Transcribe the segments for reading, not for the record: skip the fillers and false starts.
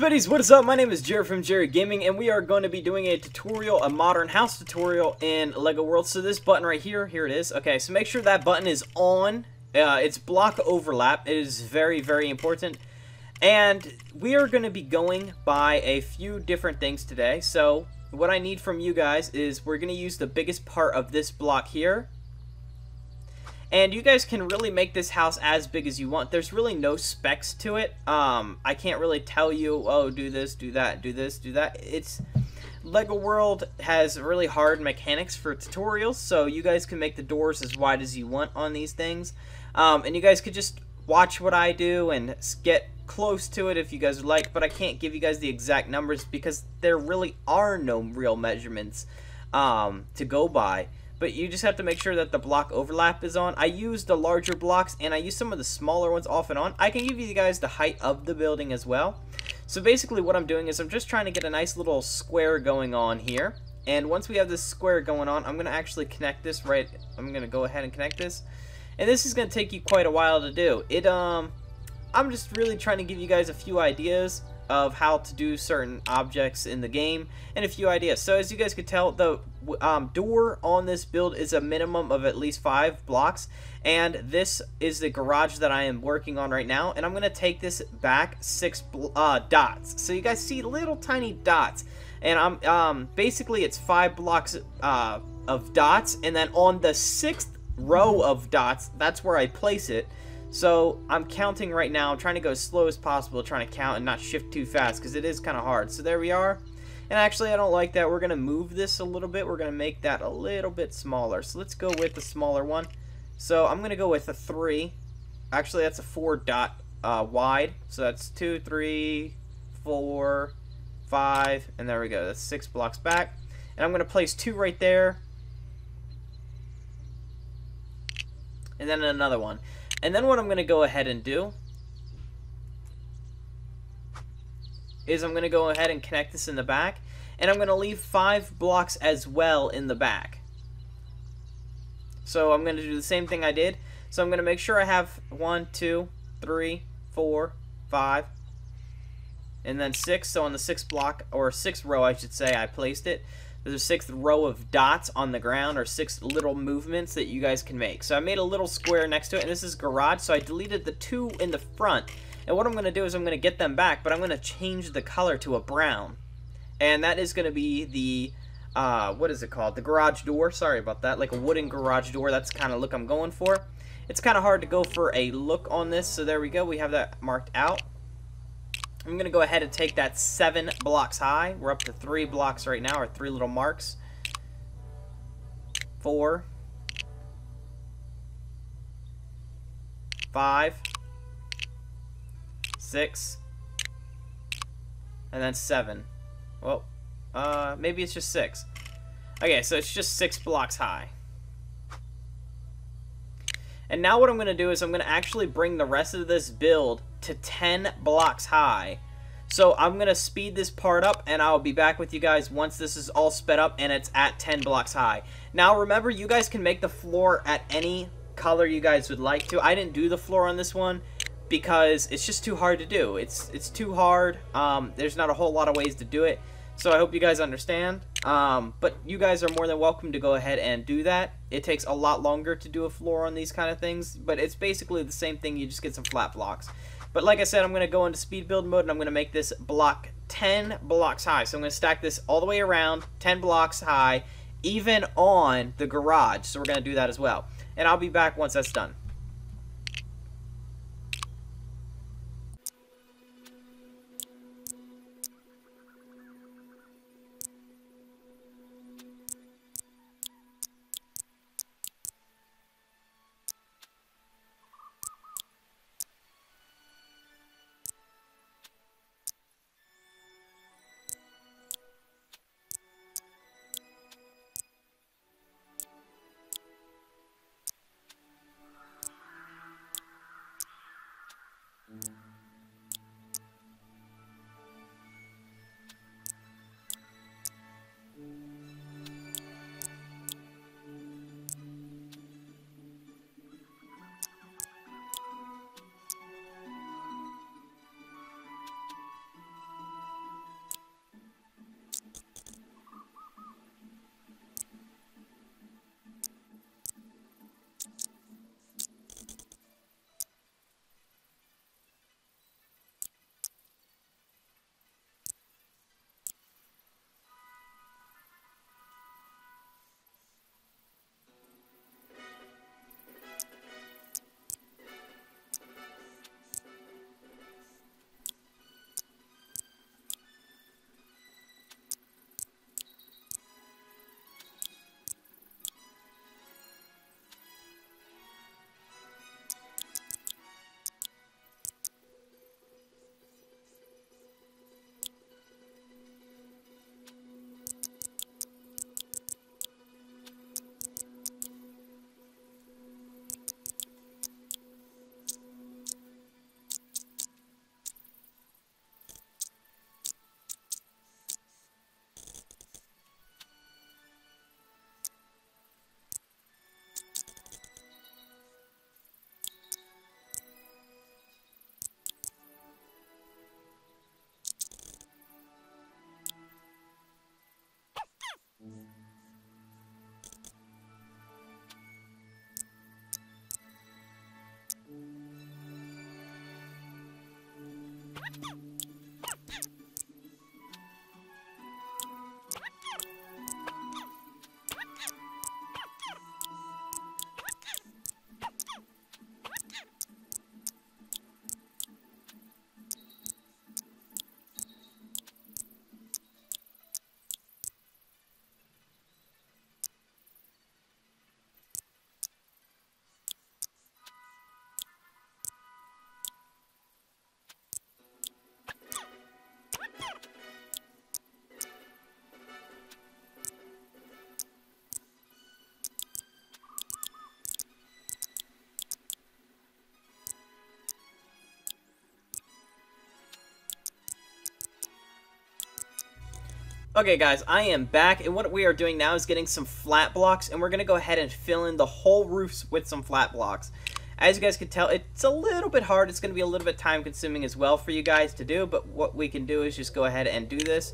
Spiddies, what is up? My name is Jared from Jaridgaming, and we are going to be doing a tutorial, a modern house tutorial in LEGO World. So this button right here, here it is. Okay, so make sure that button is on. It's block overlap. It is very, very important. And we are going to be going by a few different things today. So what I need from you guys is we're going to use the biggest part of this block here. And you guys can really make this house as big as you want. There's really no specs to it. I can't really tell you, oh, do this, do that, do this, do that. It's LEGO World has really hard mechanics for tutorials, so you guys can make the doors as wide as you want on these things. And you guys could just watch what I do and get close to it if you guys would like, but I can't give you guys the exact numbers because there really are no real measurements to go by. But you just have to make sure that the block overlap is on. I use the larger blocks and I use some of the smaller ones off and on. I can give you guys the height of the building as well. So basically what I'm doing is I'm just trying to get a nice little square going on here. And once we have this square going on, I'm going to actually connect this right. I'm going to go ahead and connect this. And this is going to take you quite a while to do. I'm just really trying to give you guys a few ideas of how to do certain objects in the game and a few ideas. So as you guys could tell, the door on this build is a minimum of at least 5 blocks, and this is the garage that I am working on right now, and I'm gonna take this back 6 dots. So you guys see little tiny dots, and I'm basically it's 5 blocks of dots, and then on the 6th row of dots, that's where I place it. So I'm counting right now. I'm trying to go as slow as possible, trying to count and not shift too fast because it is kind of hard. So there we are. And actually, I don't like that. We're going to move this a little bit. We're going to make that a little bit smaller. So let's go with the smaller one. So I'm going to go with a 3. Actually, that's a 4 dot wide. So that's 2, 3, 4, 5. And there we go. That's 6 blocks back. And I'm going to place 2 right there. And then another one. And then what I'm going to go ahead and do is I'm going to go ahead and connect this in the back. And I'm going to leave 5 blocks as well in the back. So I'm going to do the same thing I did. So I'm going to make sure I have 1, 2, 3, 4, 5, and then 6. So on the 6th block, or 6th row I should say, I placed it. There's a 6th row of dots on the ground, or 6 little movements that you guys can make. So I made a little square next to it, and this is garage, so I deleted the 2 in the front. And what I'm going to do is I'm going to get them back, but I'm going to change the color to a brown. And that is going to be the, what is it called? The garage door. Sorry about that. Like a wooden garage door. That's the kind of look I'm going for. It's kind of hard to go for a look on this, so there we go. We have that marked out. I'm going to go ahead and take that 7 blocks high. We're up to 3 blocks right now, or 3 little marks. 4. 5. 6. And then 7. Well, maybe it's just 6. Okay, so it's just 6 blocks high. And now what I'm going to do is I'm going to actually bring the rest of this build to 10 blocks high. So I'm going to speed this part up, and I'll be back with you guys once this is all sped up and it's at 10 blocks high. Now remember, you guys can make the floor at any color you guys would like to. I didn't do the floor on this one because it's just too hard to do. It's too hard. There's not a whole lot of ways to do it. So I hope you guys understand. But you guys are more than welcome to go ahead and do that. It takes a lot longer to do a floor on these kind of things, but it's basically the same thing. You just get some flat blocks. But like I said, I'm going to go into speed build mode, and I'm going to make this block 10 blocks high. So I'm going to stack this all the way around, 10 blocks high, even on the garage. So we're going to do that as well. And I'll be back once that's done. Okay guys, I am back, and what we are doing now is getting some flat blocks, and we're going to go ahead and fill in the whole roofs with some flat blocks. As you guys can tell, it's a little bit hard. It's going to be a little bit time consuming as well for you guys to do, but what we can do is just go ahead and do this,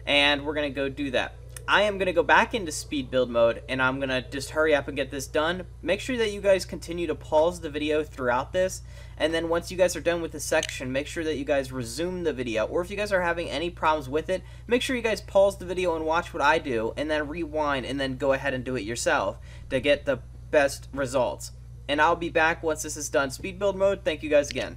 and we're going to go do that. I am going to go back into speed build mode, and I'm going to just hurry up and get this done. Make sure that you guys continue to pause the video throughout this, and then once you guys are done with this section, make sure that you guys resume the video. Or if you guys are having any problems with it, make sure you guys pause the video and watch what I do, and then rewind, and then go ahead and do it yourself to get the best results. And I'll be back once this is done. Speed build mode, thank you guys again.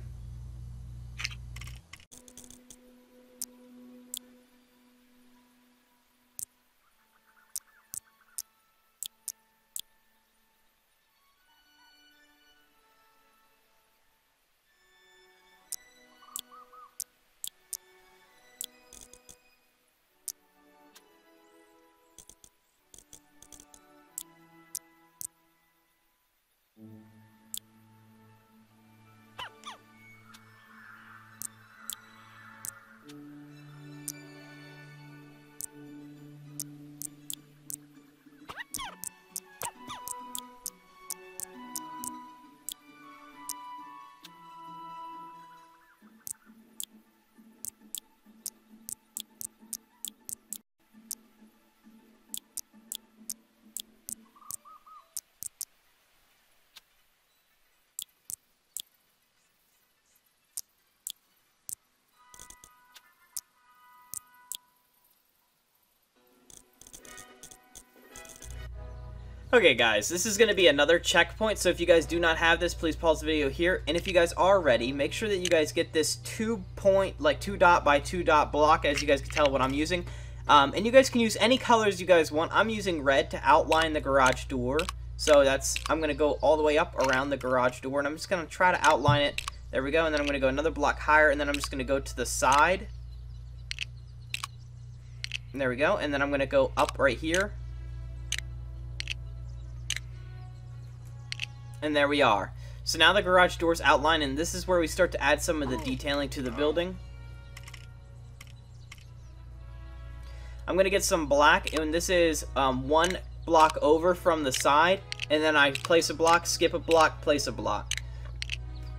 Okay guys, this is going to be another checkpoint, so if you guys do not have this, please pause the video here, and if you guys are ready, make sure that you guys get this 2 dot by 2 dot block, as you guys can tell what I'm using, and you guys can use any colors you guys want. I'm using red to outline the garage door, so I'm going to go all the way up around the garage door, and I'm just going to try to outline it. There we go, and then I'm going to go another block higher, and then I'm just going to go to the side, and there we go, and then I'm going to go up right here. And there we are. So now the garage door's outlined, and this is where we start to add some of the detailing to the building. I'm going to get some black, and this is 1 block over from the side, and then I place a block, skip a block, place a block.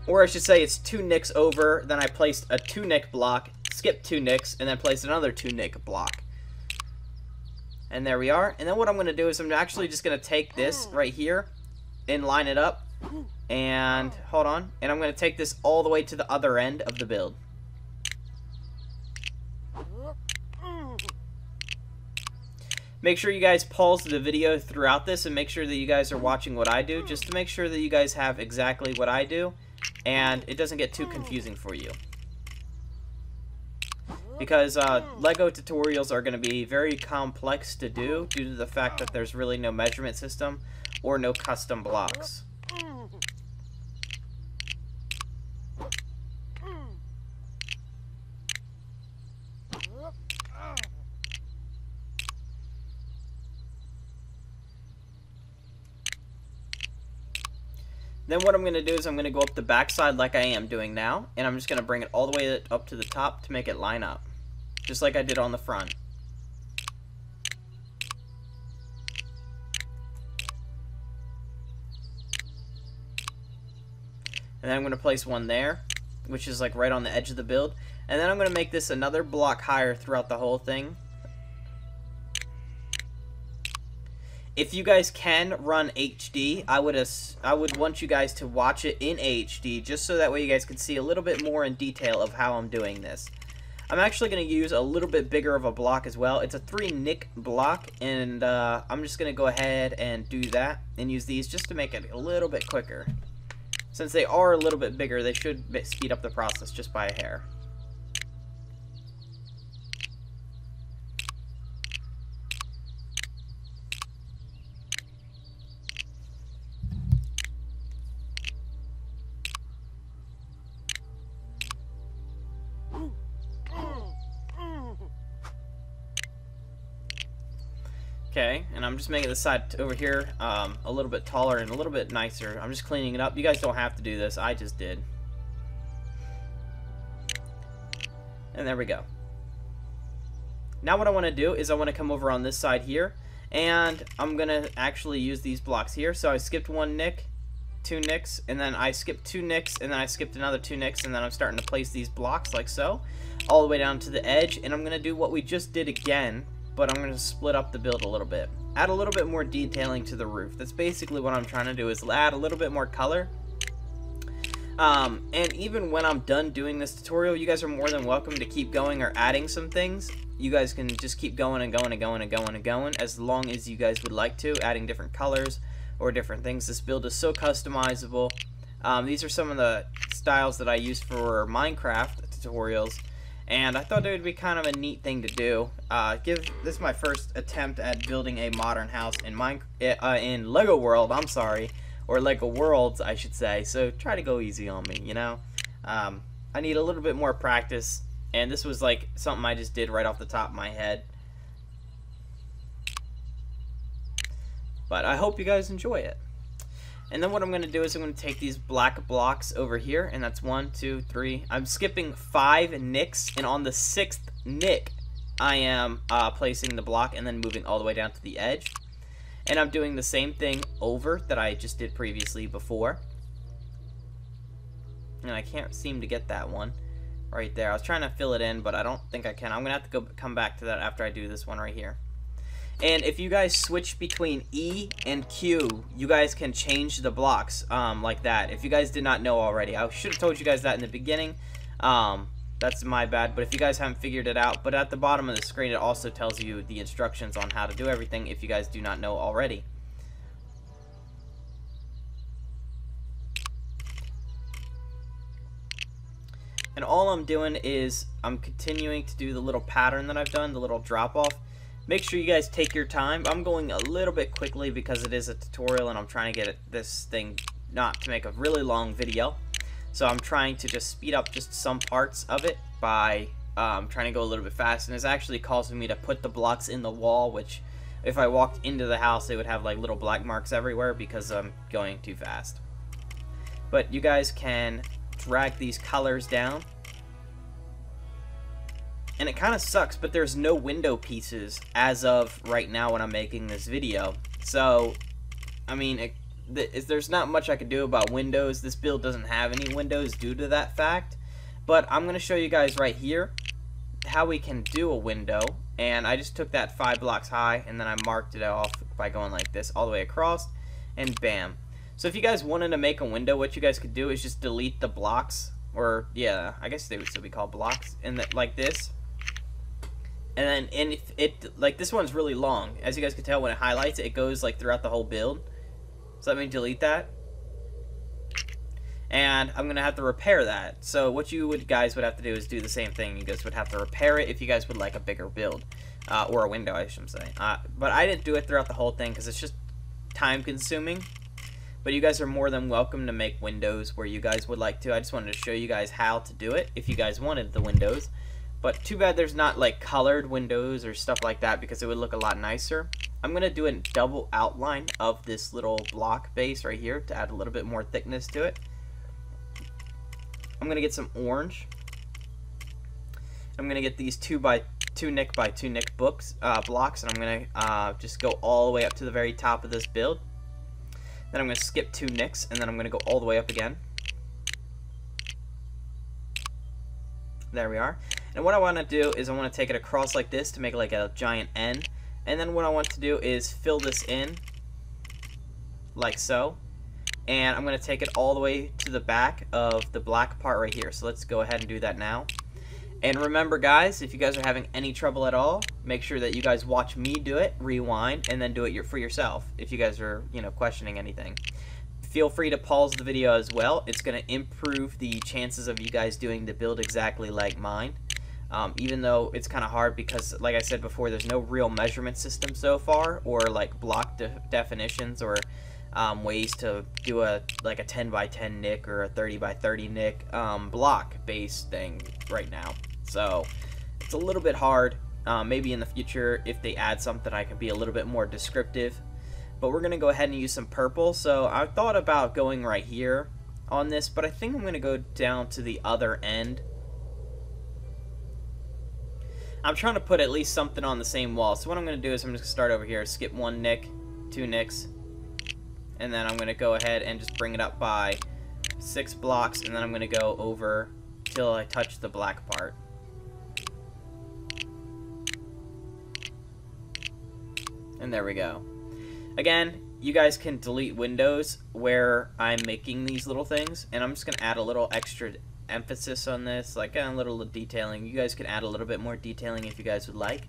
Or I should say it's 2 nicks over, then I placed a 2 nick block, skip 2 nicks, and then place another 2 nick block. And there we are. And then what I'm going to do is I'm actually just going to take this right here and line it up, and hold on, and I'm going to take this all the way to the other end of the build. Make sure you guys pause the video throughout this, and make sure that you guys are watching what I do, just to make sure that you guys have exactly what I do, and it doesn't get too confusing for you. Because LEGO tutorials are going to be very complex to do, due to the fact that there's really no measurement system or no custom blocks. Then what I'm going to do is I'm going to go up the back side like I am doing now, and I'm just going to bring it all the way up to the top to make it line up, just like I did on the front. And then I'm going to place one there, which is like right on the edge of the build. And then I'm going to make this another block higher throughout the whole thing. If you guys can run HD, I would want you guys to watch it in HD, just so that way you guys can see a little bit more in detail of how I'm doing this. I'm actually going to use a little bit bigger of a block as well. It's a 3 nick block, and I'm just going to go ahead and do that and use these just to make it a little bit quicker. Since they are a little bit bigger, they should speed up the process just by a hair. Okay, and I'm just making the side over here a little bit taller and a little bit nicer. I'm just cleaning it up. You guys don't have to do this. I just did. And there we go. Now what I want to do is I want to come over on this side here, and I'm going to actually use these blocks here. So I skipped 1 nick, 2 nicks, and then I skipped 2 nicks, and then I skipped another 2 nicks, and then I'm starting to place these blocks like so, all the way down to the edge. And I'm going to do what we just did again, but I'm going to split up the build a little bit. Add a little bit more detailing to the roof. That's basically what I'm trying to do, is add a little bit more color. And even when I'm done doing this tutorial, you guys are more than welcome to keep going or adding some things. You guys can just keep going and going and going and going and going as long as you guys would like to, adding different colors or different things. This build is so customizable. These are some of the styles that I use for Minecraft tutorials, and I thought it would be kind of a neat thing to do. This is my first attempt at building a modern house in Lego World, I'm sorry, or Lego Worlds, I should say, so try to go easy on me, you know? I need a little bit more practice, and this was like something I just did right off the top of my head. But I hope you guys enjoy it. And then what I'm going to do is I'm going to take these black blocks over here, and that's 1, 2, 3. I'm skipping 5 nicks, and on the 6th nick, I am placing the block and then moving all the way down to the edge. And I'm doing the same thing over that I just did previously before. And I can't seem to get that one right there. I was trying to fill it in, but I don't think I can. I'm going to have to come back to that after I do this one right here. And if you guys switch between E and Q, you guys can change the blocks like that. If you guys did not know already, I should have told you guys that in the beginning. That's my bad, but if you guys haven't figured it out, but at the bottom of the screen it also tells you the instructions on how to do everything if you guys do not know already. And all I'm doing is I'm continuing to do the little pattern that I've done, the little drop off. Make sure you guys take your time. I'm going a little bit quickly because it is a tutorial and I'm trying to get this thing not to make a really long video. So I'm trying to just speed up just some parts of it by trying to go a little bit fast. And it's actually causing me to put the blocks in the wall, which if I walked into the house, they would have like little black marks everywhere because I'm going too fast. But you guys can drag these colors down. And it kind of sucks, but there's no window pieces as of right now when I'm making this video. So, I mean, there's not much I can do about windows. This build doesn't have any windows due to that fact. But I'm going to show you guys right here how we can do a window. And I just took that 5 blocks high, and then I marked it off by going like this all the way across, and bam. So if you guys wanted to make a window, what you guys could do is just delete the blocks, or yeah, I guess they would still be called blocks, and like this. And then if it, like this one's really long. As you guys can tell, when it highlights, it goes like throughout the whole build. So let me delete that. And I'm going to have to repair that. So what you guys would have to do is do the same thing. You guys would have to repair it if you guys would like a bigger build. Or a window, I should say. But I didn't do it throughout the whole thing because it's just time consuming. But you guys are more than welcome to make windows where you guys would like to. I just wanted to show you guys how to do it if you guys wanted the windows. But too bad there's not like colored windows or stuff like that because it would look a lot nicer. I'm going to do a double outline of this little block base right here to add a little bit more thickness to it. I'm going to get some orange. I'm going to get these 2 by 2 nick by 2 nick blocks, and I'm going to just go all the way up to the very top of this build. Then I'm going to skip 2 nicks, and then I'm going to go all the way up again. There we are. And what I want to do is I want to take it across like this to make like a giant N. And then what I want to do is fill this in like so. And I'm going to take it all the way to the back of the black part right here. So let's go ahead and do that now. And remember guys, if you guys are having any trouble at all, make sure that you guys watch me do it, rewind, and then do it for yourself if you guys are, you know, questioning anything. Feel free to pause the video as well. It's going to improve the chances of you guys doing the build exactly like mine. Even though it's kind of hard because, like I said before, there's no real measurement system so far, or like block definitions, or ways to do like a 10 by 10 nick or a 30 by 30 nick block based thing right now. So it's a little bit hard. Maybe in the future, if they add something, I could be a little bit more descriptive. But we're gonna go ahead and use some purple. So I thought about going right here on this, but I think I'm gonna go down to the other end. I'm trying to put at least something on the same wall. So what I'm going to do is I'm just going to start over here, skip 1 nick, 2 nicks, and then I'm going to go ahead and just bring it up by 6 blocks, and then I'm going to go over till I touch the black part. And there we go. Again, you guys can delete windows where I'm making these little things, and I'm just going to add a little extra emphasis on this, like a little detailing. You guys can add a little bit more detailing if you guys would like.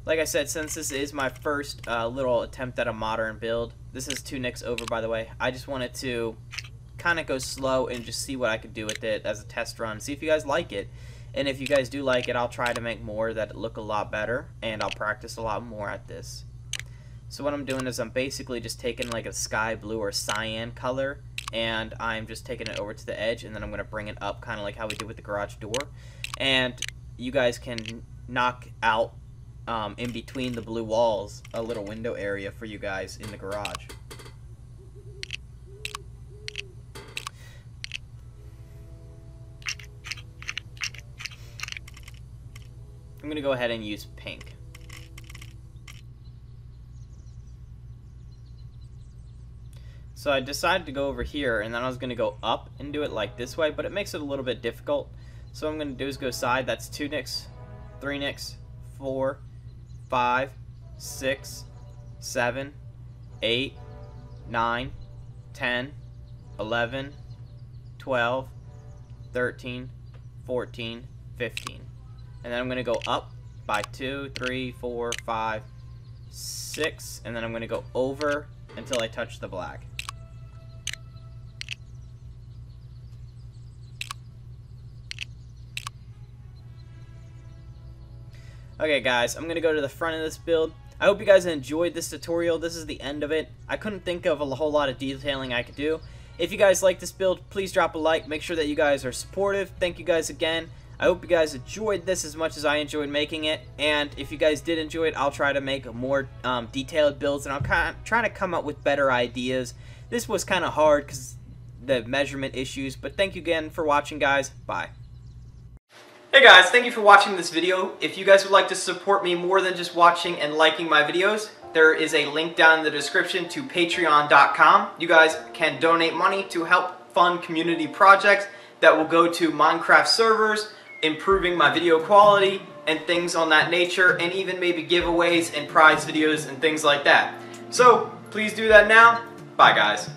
Like I said, since this is my first little attempt at a modern build, this is 2 nicks over, by the way. I just wanted to kind of go slow and just see what I could do with it as a test run, see if you guys like it. And if you guys do like it, I'll try to make more that look a lot better, and I'll practice a lot more at this. So what I'm doing is I'm basically just taking like a sky blue or cyan color, and I'm just taking it over to the edge, and then I'm going to bring it up kind of like how we did with the garage door. And you guys can knock out in between the blue walls a little window area for you guys in the garage. I'm going to go ahead and use pink. So I decided to go over here, and then I was going to go up and do it like this way, but it makes it a little bit difficult. So what I'm going to do is go side. That's 2 nicks, 3 nicks, 4, 5, 6, 7, 8, 9, 10, 11, 12, 13, 14, 15. And then I'm going to go up by 2, 3, 4, 5, 6, and then I'm going to go over until I touch the black. Okay guys, I'm going to go to the front of this build. I hope you guys enjoyed this tutorial. This is the end of it. I couldn't think of a whole lot of detailing I could do. If you guys like this build, please drop a like. Make sure that you guys are supportive. Thank you guys again. I hope you guys enjoyed this as much as I enjoyed making it, and if you guys did enjoy it, I'll try to make more detailed builds, and I'll try to come up with better ideas. This was kind of hard because the measurement issues, but thank you again for watching, guys. Bye. Hey guys, thank you for watching this video. If you guys would like to support me more than just watching and liking my videos, there is a link down in the description to patreon.com. You guys can donate money to help fund community projects that will go to Minecraft servers, improving my video quality and things on that nature, and even maybe giveaways and prize videos and things like that. So please do that now. Bye guys.